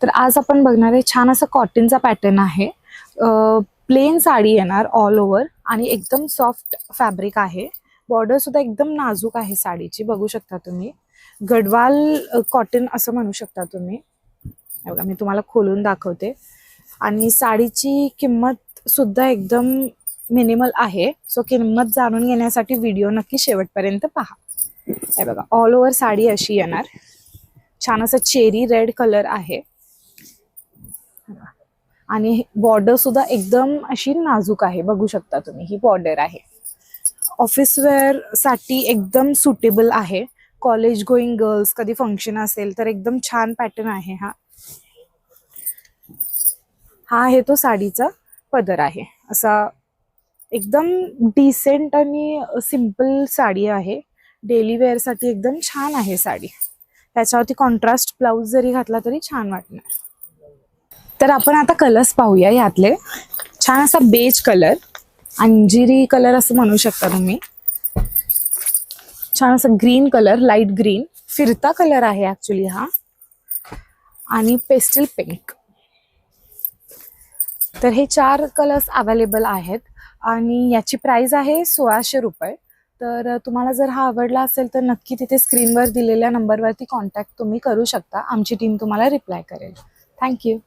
तर आज आपण बघणार आहे छान असा कॉटनचा पॅटर्न आहे. प्लेन साडी येणार ऑल ओव्हर आणि एकदम सॉफ्ट फॅब्रिक आहे. बॉर्डर सुद्धा एकदम नाजूक आहे साडीची, बघू शकता तुम्ही. गडवाल कॉटन असं म्हणू शकता तुम्ही. बघा मी तुम्हाला खोलून दाखवते. आणि साडीची किंमत सुद्धा एकदम मिनिमल आहे. सो किंमत जाणून घेण्यासाठी व्हिडिओ नक्की शेवटपर्यंत पहा. हे बघा ऑल ओव्हर साडी अशी येणार. छान असं चेरी रेड कलर आहे आणि बॉर्डर सुद्धा एकदम अशी नाजूक आहे, बघू शकता तुम्ही. ही बॉर्डर आहे. ऑफिस वेअर साठी एकदम सुटेबल आहे. कॉलेज गोईंग गर्ल्स, कधी फंक्शन असेल तर एकदम छान पॅटर्न आहे हा. हा आहे तो साडीचा पदर आहे. असा एकदम डिसेंट आणि सिंपल साडी आहे. डेली वेअर साठी एकदम छान आहे साडी. त्याच्यावरती कॉन्ट्रास्ट ब्लाउज जरी घातला तरी छान वाटणार. तर आपण आता कलर्स पाहूया. यातले छान असा बेज कलर, अंजिरी कलर असं म्हणू शकता तुम्ही. छान असा ग्रीन कलर, लाईट ग्रीन फिरता कलर आहे ऍक्च्युली हा. आणि पेस्टल पिंक. तर हे 4 कलर्स अवेलेबल आहेत आणि याची प्राइस आहे 1600 रुपये. तर तुम्हाला जर हा आवडला असेल तर नक्की तिथे स्क्रीनवर दिलेल्या नंबरवरती कॉन्टॅक्ट तुम्ही करू शकता. आमची टीम तुम्हाला रिप्लाय करेल. थँक्यू.